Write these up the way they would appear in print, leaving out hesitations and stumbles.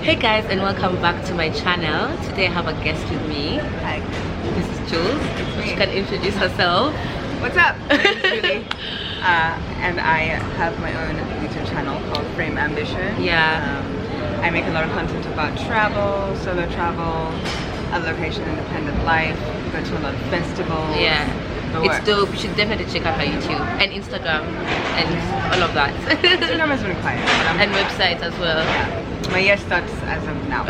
Hey guys, and welcome back to my channel. Today I have a guest with me. Hi. This is Julz. She can introduce herself. What's up? My name is Julie. And I have my own YouTube channel called Frame Ambition. Yeah. I make a lot of content about travel, solo travel, a location independent life. We go to a lot of festivals. Yeah. It's dope. You should definitely check out her YouTube and Instagram and all of that. Instagram has been quiet. And websites as well. Yeah. My year starts as of now.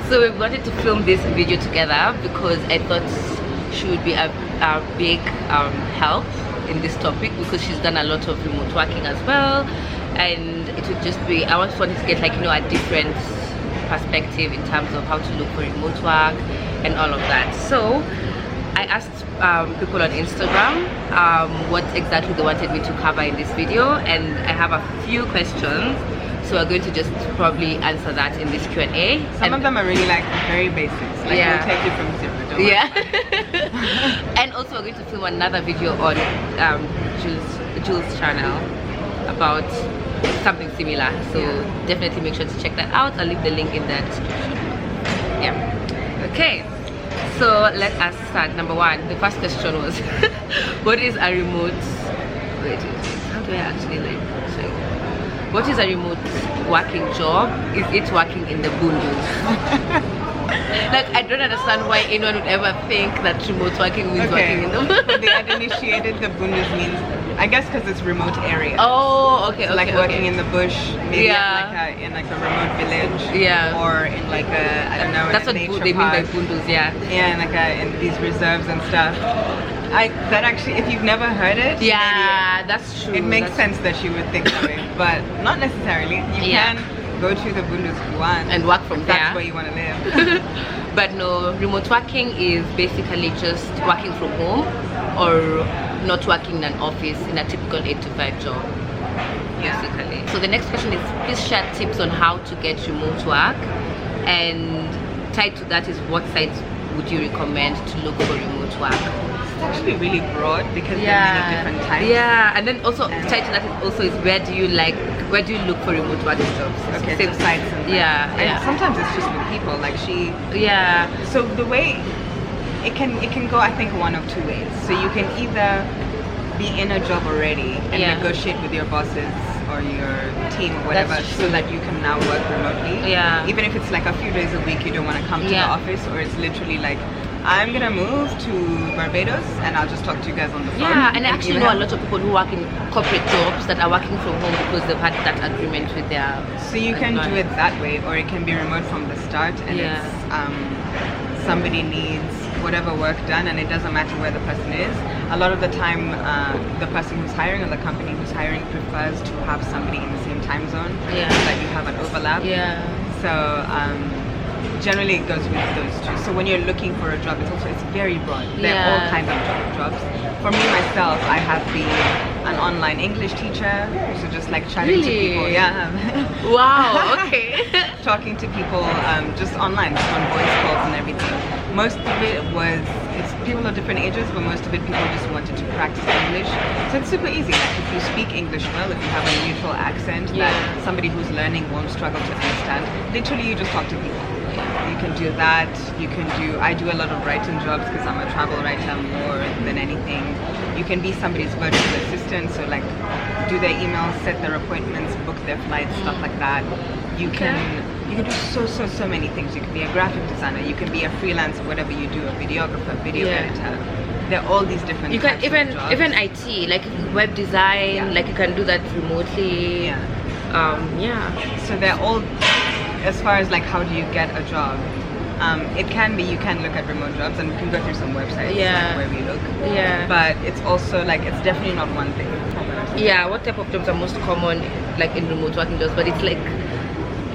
So we wanted to film this video together because I thought she would be a big help in this topic because she's done a lot of remote working as well, and it would just be, I just wanted to get like, you know, a different perspective in terms of how to look for remote work and all of that. So I asked people on Instagram what exactly they wanted me to cover in this video, and I have a few questions. So we're going to just probably answer that in this Q&A. Some of them are really like very basics. Like Yeah. we'll take you from zero. Don't worry. Yeah. And also we're going to film another video on Julz channel about something similar. So definitely make sure to check that out. I'll leave the link in the description. Yeah. Okay. So let us start. Number one, the first question was, what is a remote? Wait, how do I actually like check? What is a remote working job? Is it working in the bundles? Like, I don't understand why anyone would ever think that remote working means working in the bundles. For the uninitiated, the bundles means, I guess, because it's remote area. Oh, okay, So okay, like working in the bush, maybe in like a remote village, or in like a, I don't know, that's what nature they mean by park. bundles, yeah. Yeah, in like in these reserves and stuff. That actually, if you've never heard it, Yeah, that's true. it makes sense that you would think that way, but not necessarily. You can go to the bundles if you want and work from there. That's where you want to live. But no, remote working is basically just working from home or not working in an office in a typical 8 to 5 job. Basically. So the next question is, please share tips on how to get remote work, and tied to that is, what sites would you recommend to look for remote work? It's actually really broad because there are many different types. Yeah, and then also tied to that is also is, where do you look for remote working jobs? Okay, Same so sites and yeah. sometimes it's just with people. Like So the way it can go, I think, one of two ways. So you can either be in a job already and negotiate with your bosses or your team or whatever, so that you can now work remotely. Yeah. Even if it's like a few days a week, you don't want to come to the office, or it's literally like, I'm gonna move to Barbados and I'll just talk to you guys on the phone. Yeah, and I actually know a lot of people who work in corporate jobs that are working from home because they've had that agreement with their. So you can do it that way, or it can be remote from the start, and it's somebody needs whatever work done, and it doesn't matter where the person is. A lot of the time, the person who's hiring or the company who's hiring prefers to have somebody in the same time zone, so that you have an overlap. Yeah. So generally it goes with those two. So when you're looking for a job, it's very broad. There are all kinds of jobs. For me myself, I have been an online English teacher, so just like chatting to people. Yeah. Wow. Okay. Talking to people just online, just on voice calls and everything. Most of it was, it's people of different ages, but most of it people just wanted to practice English. So it's super easy. Like if you speak English well, if you have a neutral accent that somebody who's learning won't struggle to understand, literally you just talk to people. You can do that. I do a lot of writing jobs because I'm a travel writer more than anything. You can be somebody's virtual assistant, so like do their emails, set their appointments, book their flights, stuff like that. You can do so many things. You can be a graphic designer, you can be a freelance, whatever you do, a videographer, video editor. There are all these different You can types of jobs. even IT, like web design, like you can do that remotely. So they're all, as far as like how do you get a job, it can be, you can look at remote jobs, and we can go through some websites like where we look. But it's also like, it's definitely not one thing. What type of jobs are most common like in remote working jobs? But it's like,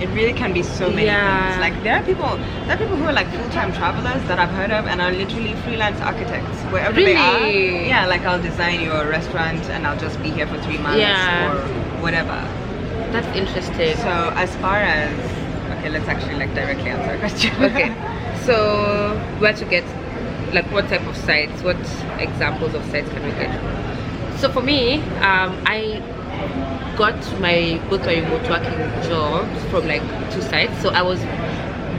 it really can be so many things. Like there are people who are like full-time travelers that I've heard of and are literally freelance architects wherever they are. Yeah, like I'll design you a restaurant and I'll just be here for 3 months or whatever. That's interesting. So as far as, okay, let's actually like directly answer a question. Okay, so where to get, like what type of sites, what examples of sites can we get? So for me, I got both my remote working jobs from like 2 sites. So I was,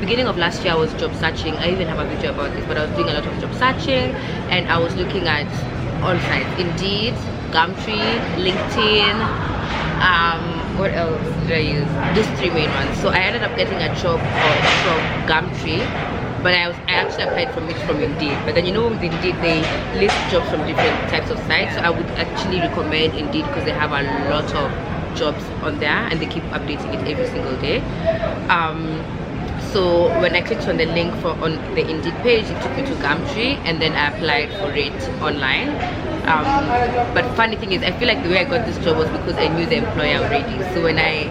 beginning of last year, I was job searching. I even have a video about this, but I was doing a lot of job searching, and I was looking at on sites, Indeed, Gumtree, LinkedIn, what else did I use? These 3 main ones. So I ended up getting a job from Gumtree, but I actually applied from Indeed. But then, you know, with Indeed, they list jobs from different types of sites. So I would actually recommend Indeed because they have a lot of jobs on there, and they keep updating it every single day. So when I clicked on the link on the Indeed page, it took me to Gumtree, and then I applied for it online. But funny thing is, I feel like the way I got this job was because I knew the employer already. So when I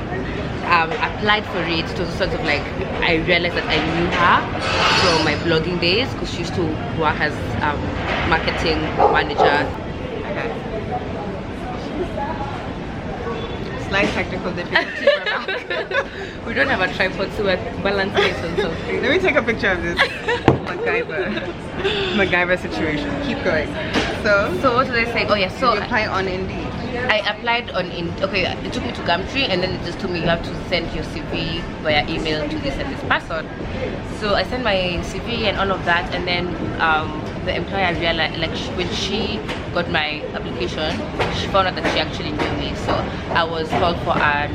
applied for it, it was sort of like I realized that I knew her from my blogging days, because she used to work as marketing manager. Okay. Slight technical difficulty. We don't have a tripod, so we're balancing it on something. Let me take a picture of this MacGyver situation. Keep going. So what was I saying? Oh yeah, so you apply on Indeed. I applied on okay, it took me to Gumtree, and then it just told me you have to send your CV via email to this and this person. So I sent my CV and all of that, and then the employer realized, like, when she got my application, she found out that she actually knew me. So I was called for an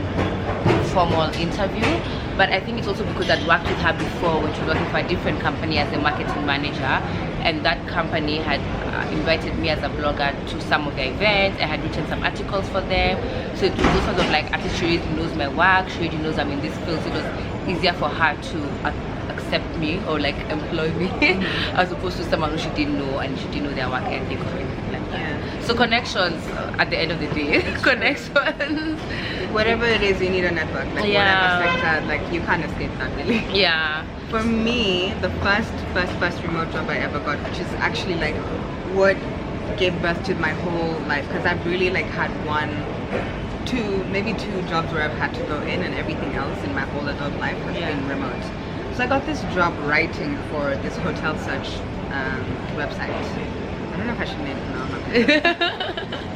informal interview. But I think it's also because I'd worked with her before when she was working for a different company as a marketing manager, and that company had invited me as a blogger to some of their events. I had written some articles for them, so it was sort of like, at least she already knows my work, she already knows I'm in this field, so it was easier for her to accept me or like employ me as opposed to someone who she didn't know and she didn't know their work ethic or anything like that. Yeah. So connections, at the end of the day, connections. Whatever it is, you need a network. Like whatever sector, like you can't escape that really. Yeah. For me, the first remote job I ever got, which is actually like what gave birth to my whole life, because I've really like had maybe two jobs where I've had to go in, and everything else in my whole adult life has been remote. So I got this job writing for this hotel search website. I don't know if I should name it now.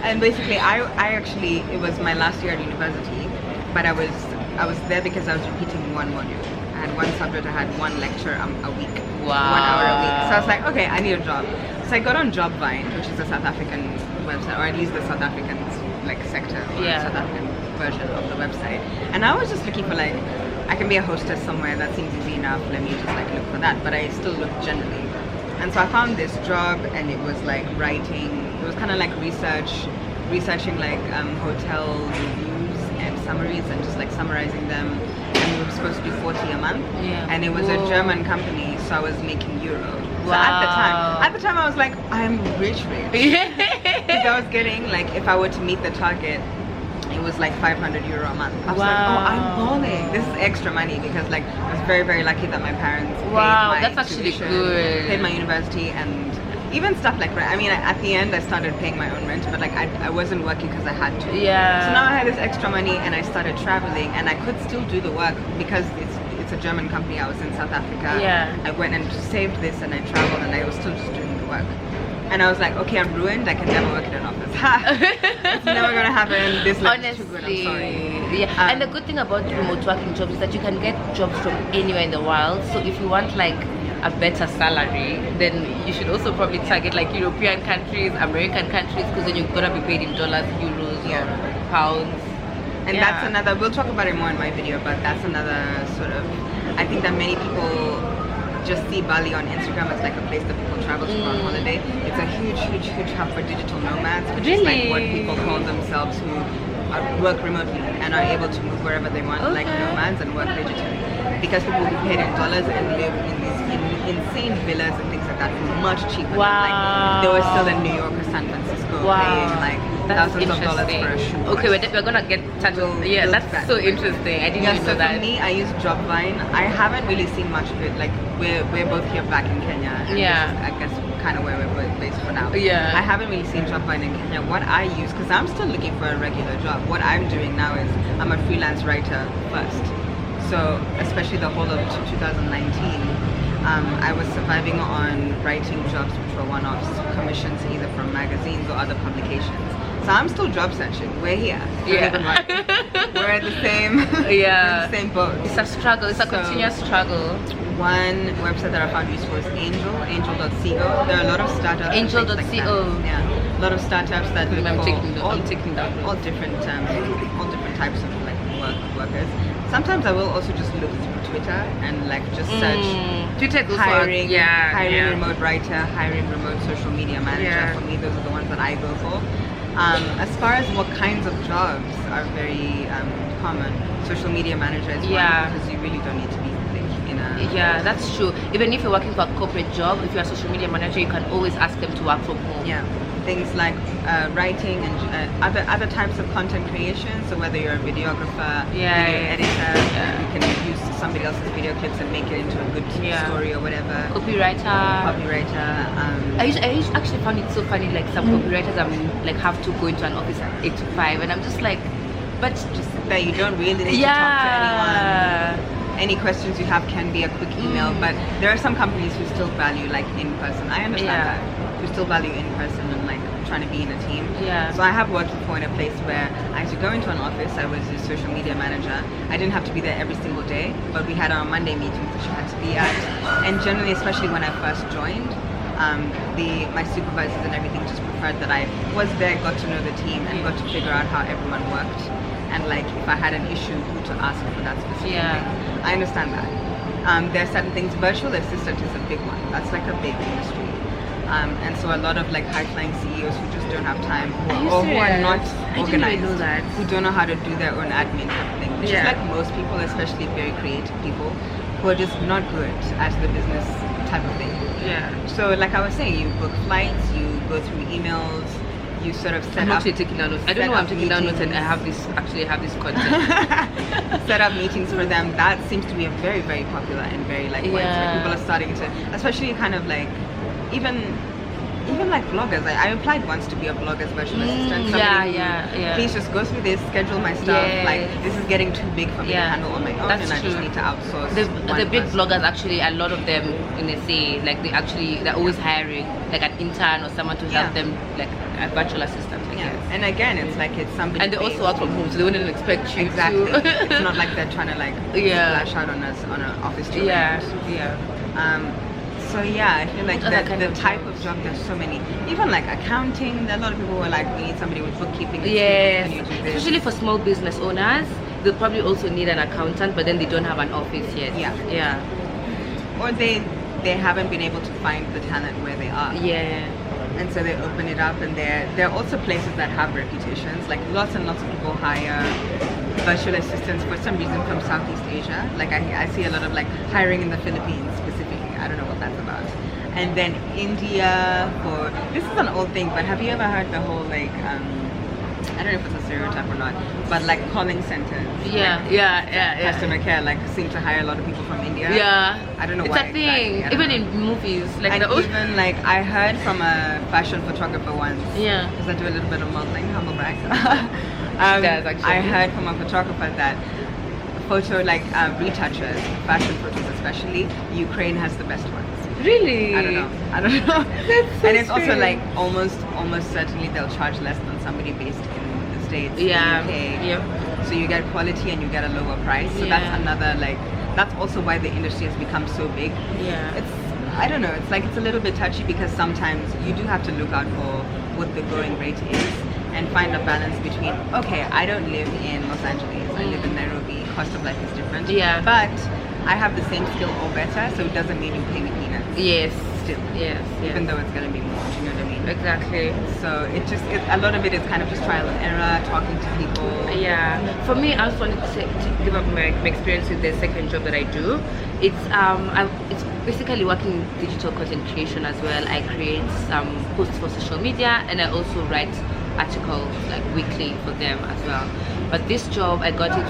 And basically, I actually, it was my last year at university, but I was there because I was repeating one module. I had one subject, I had one lecture a week. Wow. 1 hour a week. So I was like, okay, I need a job. So I got on Jobvine, which is a South African website, or at least the South African like sector, or South African version of the website. And I was just looking for like, I can be a hostess somewhere, that seems easy enough, let me just like look for that. But I still look generally. And so I found this job, and it was like writing, it was kind of like researching like hotel reviews and summaries, and just like summarizing them. And we were supposed to do 40 a month. Yeah. And it was a German company, so I was making euros. So at the time I was like, I'm rich. Because I was getting like, if I were to meet the target, it was like 500 euro a month. I was like, oh, I'm balling. This is extra money, because like I was very, very lucky that my parents paid my tuition, paid my university, and even stuff like rent. I mean, at the end I started paying my own rent, but like I wasn't working because I had to. Yeah. So now I had this extra money, and I started traveling, and I could still do the work because it's a German company. I was in South Africa. Yeah. I went and saved this, and I traveled, and I was still just doing the work. And I was like, okay, I'm ruined. I can never work in an office. It's never gonna happen. This looks too good. I'm sorry. Yeah. And the good thing about remote working jobs is that you can get jobs from anywhere in the world. So if you want like a better salary, then you should also probably target like European countries, American countries, because then you're gonna be paid in dollars, euros, or pounds. And that's another, we'll talk about it more in my video, but that's another sort of, I think that many people just see Bali on Instagram as like a place that people travel to on holiday. It's a huge hub for digital nomads, which is like what people call themselves, who work remotely and are able to move wherever they want, like nomads, and work digitally. Because people will be paid in dollars and live in these insane villas and things like that for much cheaper than like if they were still in New York or San Francisco paying like thousands of dollars for a shoe. Okay, we're gonna get touched. That's so interesting. I didn't even know that. For me, I use Jobvine. I haven't really seen much of it. Like we're both here back in Kenya. And I guess kind of where we're both based for now. Yeah. I haven't really seen Jobvine in Kenya. What I use, because I'm still looking for a regular job. What I'm doing now is I'm a freelance writer first. So especially the whole of 2019. I was surviving on writing jobs which were one-offs, commissions either from magazines or other publications. So I'm still job searching. We're here. Yeah. We're at the same. Yeah. We're in the same boat. It's a struggle. It's a continuous struggle. One website that I found useful is angel.co. There are a lot of startups. Angel.co. Like yeah, a lot of startups that look I'm for taking that. all different types of like workers. Sometimes I will also just look through Twitter and like just search Twitter hiring, hiring remote writer, hiring remote social media manager. Yeah. For me, those are the ones that I go for. As far as what kinds of jobs are very common, social media manager is one because you really don't need to be like in a... Yeah, that's true. Even if you're working for a corporate job, if you're a social media manager, you can always ask them to work from home. Yeah, things like writing and other types of content creation. So whether you're a videographer, video editor, you can use somebody else's video clips and make it into a good story or whatever. Copywriter. I actually found it so funny. Like some copywriters, like have to go into an office at 8 to 5, and I'm just like, but just that you don't really need to talk to anyone. Any questions you have can be a quick email, but there are some companies who still value like in person. I understand that. Who still value in person and like trying to be in a team. Yeah. So I have worked before in a place where I had to go into an office. I was a social media manager. I didn't have to be there every single day, but we had our Monday meetings that you had to be at. And generally, especially when I first joined, my supervisors and everything just preferred that I was there, got to know the team, and got to figure out how everyone worked. And like if I had an issue, who to ask for that specific thing. I understand that. There are certain things. Virtual assistant is a big one. That's like a big industry. And so a lot of like high-flying CEOs who just don't have time, or who are not organized, who don't know how to do their own admin type of thing, which is like most people, especially very creative people, who are just not good at the business type of thing. Yeah. So like I was saying, you book flights, you go through emails, you sort of set I'm up... actually taking down notes. I don't know why I'm taking down notes and I have this content. Set up meetings for them. That seems to be a very, very popular and very like widespread. People are starting to, especially kind of like, even like bloggers. I applied once to be a blogger's virtual assistant. Please just go through this, schedule my stuff. Like this is getting too big for me to handle on my own, and I just need to outsource. The big bloggers actually, a lot of them in the say, like they're always hiring like an intern or someone to help them, like a virtual assistant. I guess. And again, it's like it's somebody. And they also work from home, so they wouldn't expect you to. It's not like they're trying to like splash out on us on an office job. So yeah, I feel like the type of job, there's so many. Even like accounting, there are a lot of people who are like, we need somebody with bookkeeping. Yes, especially for small business owners, they'll probably also need an accountant, but then they don't have an office yet. Or they haven't been able to find the talent where they are. And so they open it up, and there are also places that have reputations. Like lots and lots of people hire virtual assistants for some reason from Southeast Asia. Like I see a lot of like hiring in the Philippines specifically. I don't know what that's about. And then India for, this is an old thing, but have you ever heard the whole like, I don't know if it's a stereotype or not, but like calling centers. Customer care, like seem to hire a lot of people from India. I don't know why. It's a thing, even in movies. Like even like I heard from a fashion photographer once. Because I do a little bit of modeling, humble brag. I heard from a photographer that photo retouchers, fashion photos especially, Ukraine has the best ones. Really? I don't know. That's so and it's also like almost certainly they'll charge less than somebody based in the States, the UK. So you get quality and you get a lower price. So that's another that's also why the industry has become so big. I don't know, it's a little bit touchy because sometimes you do have to look out for what the going rate is and find a balance between, okay, I don't live in Los Angeles, I live in Nairobi, cost of life is different. But I have the same skill or better, so it doesn't mean you pay me peanuts. Still. Even though it's going to be more, do you know what I mean? Exactly. So a lot of it is kind of just trial and error, talking to people. For me, I also wanted to give up my experience with the second job that I do. It's basically working in digital content creation as well. I create some posts for social media, and I also write articles like weekly for them as well. But this job, I got it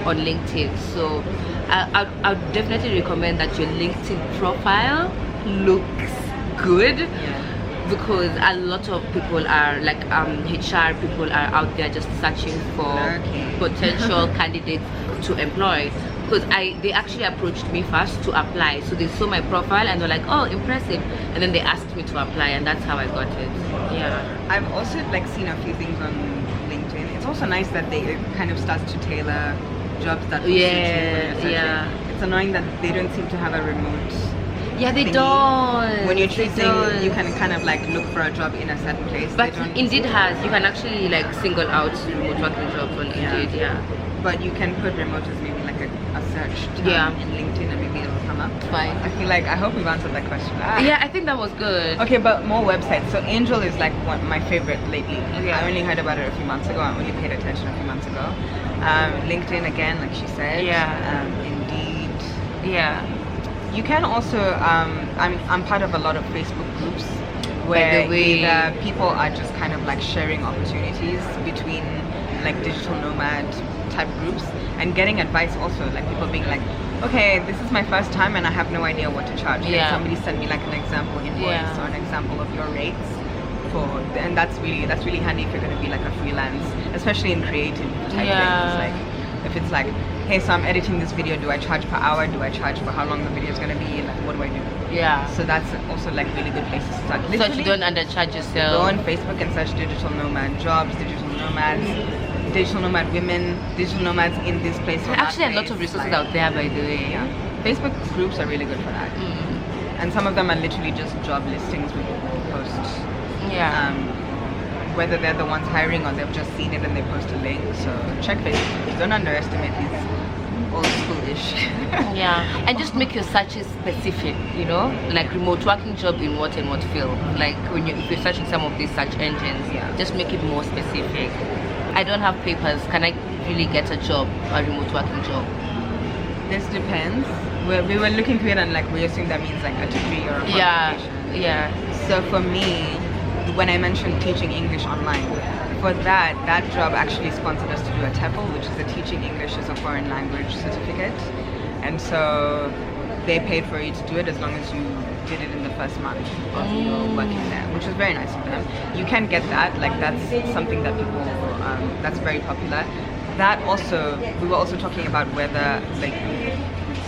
on LinkedIn, so I would definitely recommend that your LinkedIn profile looks good, because a lot of people are like HR people are out there just searching for potential candidates to employ. Because they actually approached me first to apply, so they saw my profile and they're like, oh, impressive, and then they asked me to apply, and that's how I got it. Yeah. I've also like seen a few things on LinkedIn. It's also nice that they it kind of starts to tailor jobs that will suit you when you're searching. Yeah. It's annoying that they don't seem to have a remote. Yeah, they thingy. don't. When you're They choosing, don't. you can kind of like look for a job in a certain place. But They don't, Indeed has. You can actually like single out remote working jobs on Indeed. Yeah. but you can put remote as maybe like a search term Yeah. in LinkedIn and maybe it'll come up. Fine. I feel like I hope we've answered that question. Yeah, I think that was good. Okay, but more websites. So Angel is like my favorite lately. Yeah. I only heard about it a few months ago. I only paid attention a few months ago. LinkedIn again, like she said. Yeah. Indeed. Yeah. You can also. I'm part of a lot of Facebook groups where the way- either people are just kind of like sharing opportunities between like digital nomad type groups and getting advice also, like people being like, okay, this is my first time and I have no idea what to charge. Can Yeah. somebody send me like an example invoice Yeah. or an example of your rates for, and that's really handy if you're going to be like a freelance, especially in creative type Yeah. things. Like if it's like, hey, so I'm editing this video, do I charge per hour? Do I charge for how long the video is going to be? Like what do I do? Yeah. So that's also like really good places to start. So that you don't undercharge Go yourself. on Facebook and search digital nomad jobs, digital nomads, digital nomad women, digital nomads in this place or that Actually, a lot place. of resources Like, out there, by the way. Yeah, Facebook groups are really good for that, and some of them are literally just job listings where people post. Yeah. Whether they're the ones hiring or they've just seen it and they post a link. So check Facebook groups. Don't underestimate these old schoolish. Yeah, and just make your searches specific, you know, like remote working job in what and what field. Like when if you're searching some of these search engines, Yeah. just make it more specific. I don't have papers. Can I really get a job, a remote working job? This depends. We were looking through it and like we assume that means like a degree or a qualification. Yeah. So for me, when I mentioned teaching English online, for that job actually sponsored us to do a TEFL, which is a teaching English as a foreign language certificate. And so they paid for you to do it as long as you did it in the first month of your working there, which was very nice of them. You can get that, like that's something that people, that's very popular. That also, we were also talking about whether like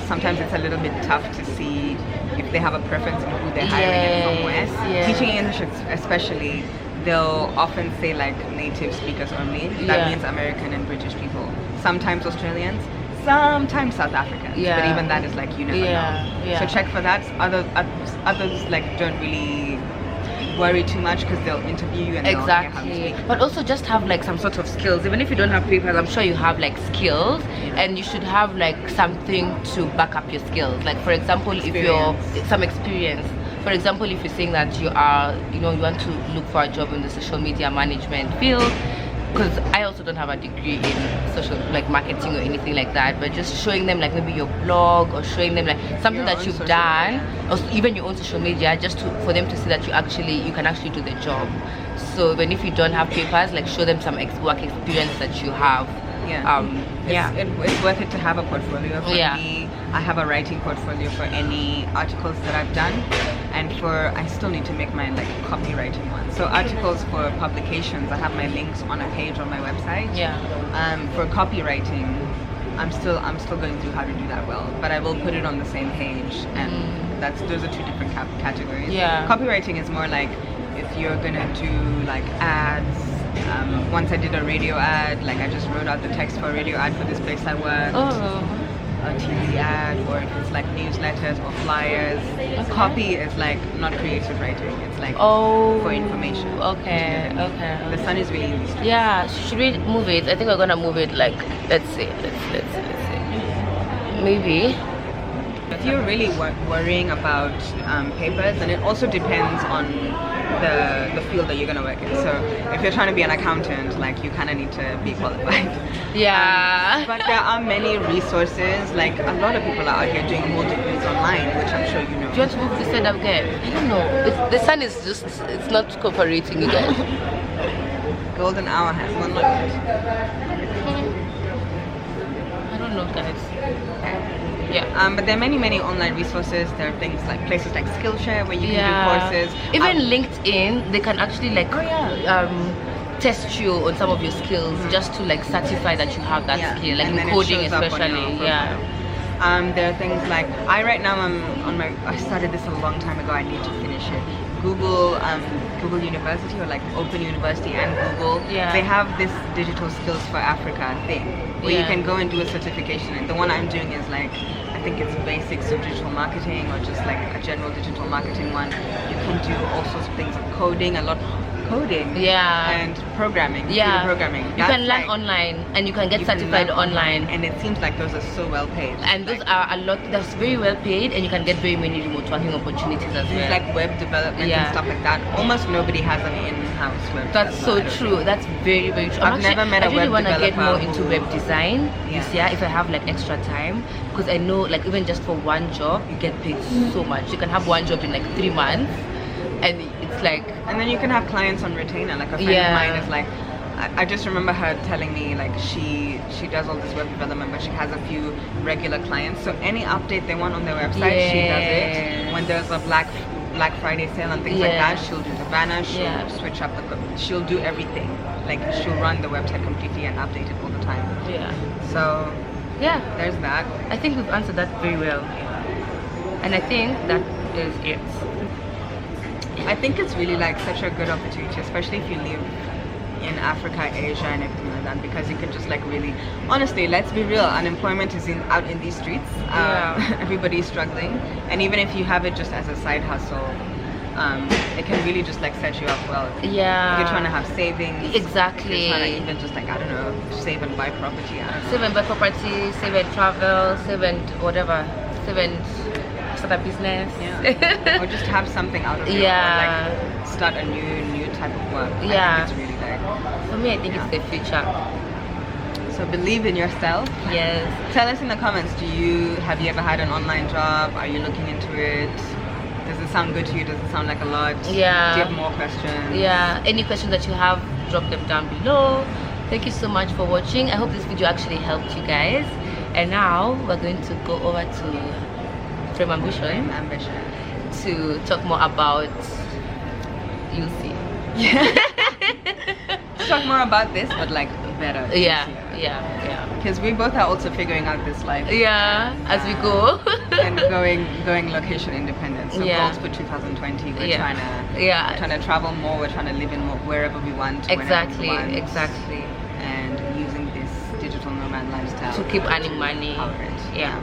sometimes it's a little bit tough to see if they have a preference in who they're hiring and from where. Yes. Teaching English especially, they'll often say like native speakers only. That Yeah. means American and British people. Sometimes Australians, sometimes South Africans. Yeah. But even that is like you never know. Yeah. So check for that. Others like don't really worry too much because they'll interview you and they'll hear how you Exactly. speak. But also just have like some sort of skills. Even if you don't have papers, I'm sure you have like skills, and you should have like something to back up your skills. Like for example, if you're some experience. For example, if you're saying that you are, you know, you want to look for a job in the social media management field, because I also don't have a degree in social like marketing or anything like that, but just showing them like maybe your blog or showing them like something Your that own you've social done, media. or even your own social media, just for them to see that you can actually do the job. So even if you don't have papers, like show them some work experience that you have. Yeah. It's worth it to have a portfolio. For Yeah. me, I have a writing portfolio for any articles that I've done, and I still need to make my like copywriting one. So articles for publications, I have my links on a page on my website. Yeah. For copywriting, I'm still going through how to do that well, but I will put it on the same page, and those are two different categories. Yeah. Copywriting is more like if you're gonna do like ads. Once I did a radio ad, like I just wrote out the text for a radio ad for this place I worked. Oh. A TV ad, or if it's like newsletters or flyers. Copy is like not creative writing. It's like for information. Okay. The sun is really in these streets. Yeah. Should we move it? I think we're gonna move it. Like, let's see. Maybe. If you're really worrying about papers, then it also depends on the field that you're gonna work in. So if you're trying to be an accountant, like you kind of need to be qualified. Yeah. But there are many resources. Like a lot of people are out here doing whole degrees online, which I'm sure you know. Do you want to move this side up again? I don't know. The sun is it's not cooperating again. Golden hour has one look. I don't know, guys. Yeah. But there are many online resources. There are things like places like Skillshare where you can do courses. Even LinkedIn, they can actually like test you on some of your skills just to like certify that you have that skill, like and in then it coding shows up on your especially. profile. Yeah. There are things like right now I'm on my. I started this a long time ago. I need to finish it. Google Google University, or like Open University and Google, Yeah. they have this digital skills for Africa thing where you Yeah. can go and do a certification. And the one I'm doing is like, I think it's basics of digital marketing, or just like a general digital marketing one. You can do all sorts of things, coding, a lot coding, Yeah. and programming, Yeah. computer programming. You That's can learn like- online, and you can get you can certified learn online. and it seems like those are so well paid. And those are a lot. That's very well paid, and you can get very many remote working opportunities as Things well. like web development Yeah. and stuff like that. Almost nobody has an in-house web. That's so developer, I don't true. think. That's very, very true. I've never met a I really web want to get developer more into who- web design this Yeah. year if I have like extra time, because I know like even just for one job you get paid so much. You can have one job in like 3 months, and it's like And then you can have clients on retainer. Like a friend Yeah. of mine is like, I just remember her telling me like she does all this web development, but she has a few regular clients. So any update they want on their website, she does it. Yes. When there's a Black Friday sale and things like Yeah. that, she'll do the banner. She'll Yeah. switch up she'll do everything. Like she'll run the website completely and update it all the time. yeah, So yeah. there's that. I think we've answered that very well, and I think that is it. I think it's really like such a good opportunity, especially if you live in Africa, Asia, and everything like that, because you can just like really, honestly, let's be real, unemployment is out in these streets. Yeah. Everybody's struggling, and even if you have it just as a side hustle, it can really just like set you up well. Yeah. You're trying to have savings. Exactly. You're trying to even just like, I don't know, save and buy property. I don't know. Save and buy property, save and travel, save and whatever, save and start a business. Yeah. Or just have something out of it. Yeah. Or like start a new type of work. Yeah. I think it's really like. For me, I think it's the future. So believe in yourself. Yes. Tell us in the comments, have you ever had an online job? Are you looking into it? Does it sound good to you? Does it sound like a lot? Yeah. Do you have more questions? Yeah. Any questions that you have, drop them down below. Thank you so much for watching. I hope this video actually helped you guys. And now we're going to go over to Frame Ambition to talk more about you'll see. Talk more about this, but like better. Yeah. Because we both are also figuring out this life. Yeah. As we go. And going location independent. So Yeah. goals for 2020. We're Yeah. trying to travel more. We're trying to live in more wherever we want. Exactly. Whenever we want. Exactly. And using this digital nomad lifestyle To keep earning money. power it. Yeah.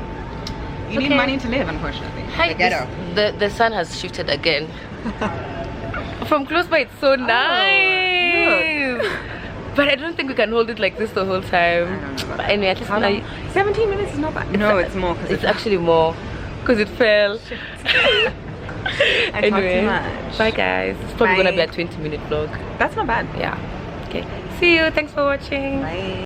You need Okay. money to live, unfortunately. Hi, The ghetto. the sun has shifted again. From close by, it's so nice. But I don't think we can hold it like this the whole time. I don't know about But anyway, at least How now long? 17 minutes is not bad. No, it's more because it's actually more because it fell. I talk too much. Bye guys. It's probably gonna be Bye. a 20-minute vlog. That's not bad. Yeah. Okay. See you. Thanks for watching. Bye.